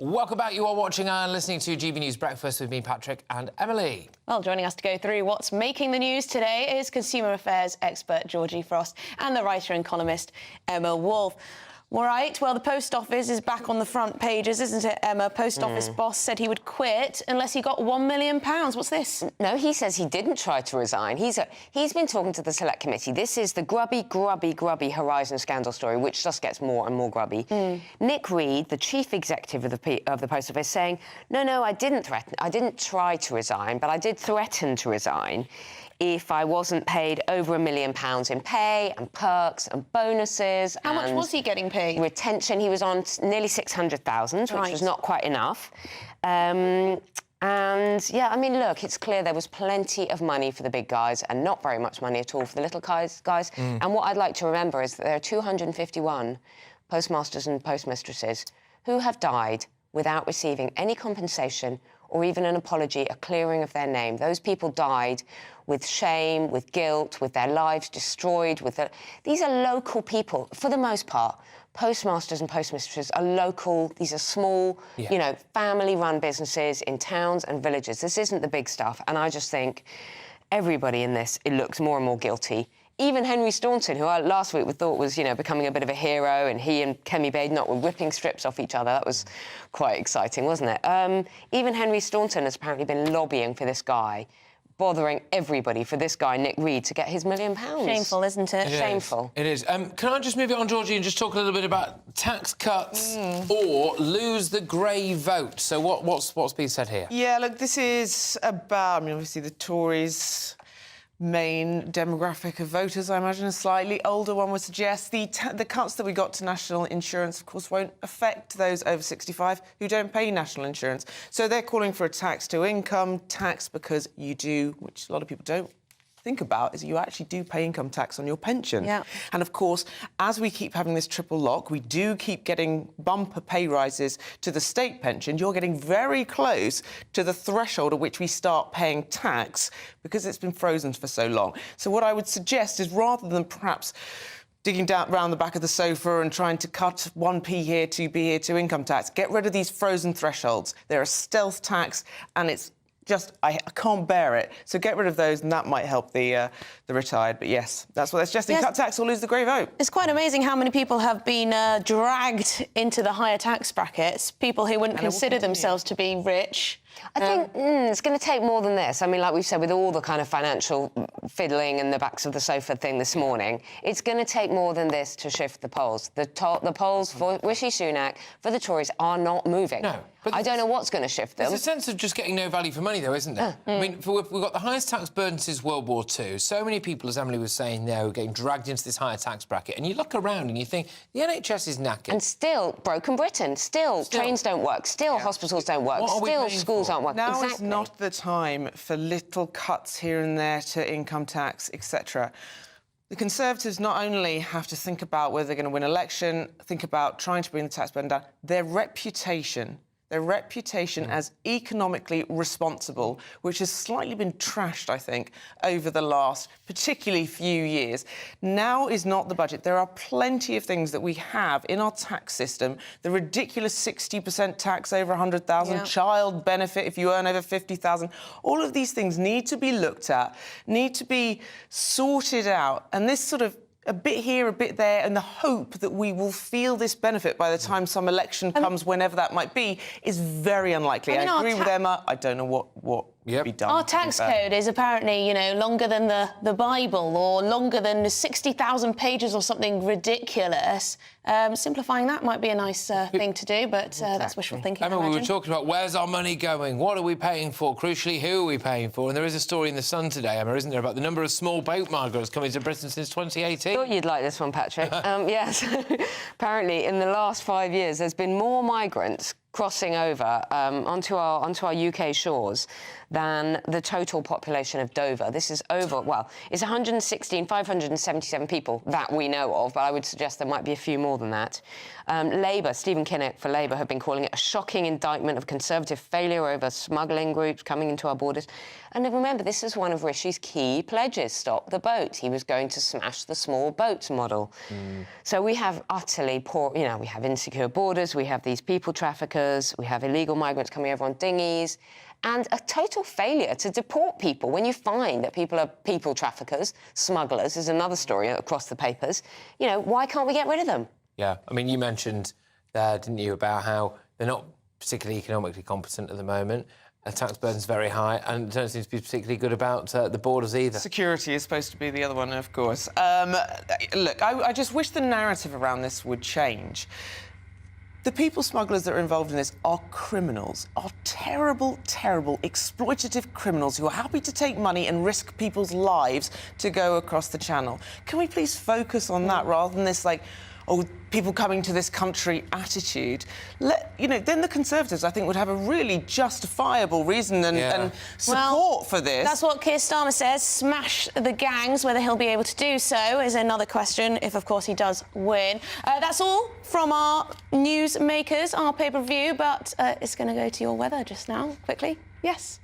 Welcome back. You are watching and listening to GB News Breakfast with me, Patrick, and Emily. Well, joining us to go through what's making the news today is consumer affairs expert Georgie Frost and the writer and columnist Emma Wolf. All right, well, the post office is back on the front pages, isn't it, Emma? Post office boss said he would quit unless he got £1 million. What's this? No, he says he didn't try to resign. He's been talking to the Select Committee. This is the grubby Horizon scandal story, which just gets more and more grubby. Nick Reed, the chief executive of the Post Office, saying, no, I didn't try to resign, but I did threaten to resign if I wasn't paid over £1 million in pay and perks and bonuses. How much was he getting paid? Retention, he was on nearly 600,000, which was not quite enough. And, yeah, I mean, look, it's clear there was plenty of money for the big guys and not very much money at all for the little guys. And what I'd like to remember is that there are 251 postmasters and postmistresses who have died without receiving any compensation or even an apology, a clearing of their name. Those people died with shame, with guilt, with their lives destroyed. These are local people, for the most part. Postmasters and postmistresses are local. These are small, you know, family-run businesses in towns and villages. This isn't the big stuff. And I just think everybody in this, it looks more and more guilty. Even Henry Staunton, who I last week thought was, you know, becoming a bit of a hero, and he and Kemi Badenoch were whipping strips off each other. That was quite exciting, wasn't it? Even Henry Staunton has apparently been lobbying for this guy, bothering everybody for this guy, Nick Reed, to get his £1 million. Shameful, isn't it? Shameful. It is. Can I just move it on, Georgie, and just talk a little bit about tax cuts or lose the grey vote? So what's being said here? Yeah, look, this is about, I mean, obviously the Tories' main demographic of voters, I imagine, a slightly older one would suggest. The cuts that we got to national insurance, of course, won't affect those over 65 who don't pay national insurance. So they're calling for a tax-to-income tax because you do, which a lot of people don't think about, is you actually do pay income tax on your pension. Yeah. And, of course, as we keep having this triple lock, we do keep getting bumper pay rises to the state pension. You're getting very close to the threshold at which we start paying tax because it's been frozen for so long. So what I would suggest is, rather than perhaps digging down round the back of the sofa and trying to cut 1p here, 2p here to income tax, get rid of these frozen thresholds. They're a stealth tax, and it's just, I can't bear it. So get rid of those, and that might help the retired. But yes, that's what they're suggesting. Yes. Cut tax or lose the grey vote. It's quite amazing how many people have been dragged into the higher tax brackets, people who wouldn't consider themselves to be rich. I think it's going to take more than this. I mean, like we've said, with all the kind of financial fiddling and the backs of the sofa thing this morning, it's going to take more than this to shift the polls. The polls for Rishi Sunak, for the Tories, are not moving. No, but I don't know what's going to shift them. There's a sense of just getting no value for money, though, isn't there? I mean, we've got the highest tax burden since World War II. So many people, as Emily was saying there, are getting dragged into this higher tax bracket. And you look around and you think, the NHS is knackered. And still, broken Britain. Still trains don't work. Still, hospitals don't work. Still, schools aren't working. Now is not the time for little cuts here and there to income tax, etc. The Conservatives not only have to think about whether they're going to win election, think about trying to bring the tax burden down, their reputation as economically responsible, which has slightly been trashed, I think, over the last particularly few years. Now is not the budget. There are plenty of things that we have in our tax system. The ridiculous 60% tax over 100,000, child benefit if you earn over 50,000. All of these things need to be looked at, need to be sorted out. And this sort of a bit here, a bit there, and the hope that we will feel this benefit by the time some election comes, whenever that might be, is very unlikely. I agree with Emma. I don't know what would be done. Our tax code is apparently, you know, longer than the Bible, or longer than 60,000 pages or something ridiculous. Simplifying that might be a nice thing to do, but that's wishful thinking. Emma, we were talking about where's our money going? What are we paying for? Crucially, who are we paying for? And there is a story in The Sun today, Emma, isn't there, about the number of small boat migrants coming to Britain since 2018? I thought you'd like this one, Patrick. Yes. Apparently, in the last 5 years, there's been more migrants crossing over onto our UK shores than the total population of Dover. This is over, well, it's 577 people that we know of, but I would suggest there might be a few more than that. Labour, Stephen Kinnock for Labour, have been calling it a shocking indictment of Conservative failure over smuggling groups coming into our borders. And remember, this is one of Rishi's key pledges, stop the boat. He was going to smash the small boats model. So we have utterly poor, you know, we have insecure borders, we have these people traffickers, traffickers, we have illegal migrants coming over on dinghies, and a total failure to deport people. When you find that people are people traffickers, smugglers, is another story across the papers, you know, why can't we get rid of them? Yeah, I mean, you mentioned there, didn't you, about how they're not particularly economically competent at the moment. The tax burden's very high, and don't seem to be particularly good about the borders either. Security is supposed to be the other one, of course. Look, I just wish the narrative around this would change. The people smugglers that are involved in this are criminals, are terrible, terrible, exploitative criminals who are happy to take money and risk people's lives to go across the channel. Can we please focus on that rather than this, like, oh, people coming to this country attitude? Then the Conservatives, I think, would have a really justifiable reason and support for this. That's what Keir Starmer says. Smash the gangs. Whether he'll be able to do so is another question, if, of course, he does win. That's all from our newsmakers, our pay-per-view, but it's going to go to your weather just now, quickly. Yes.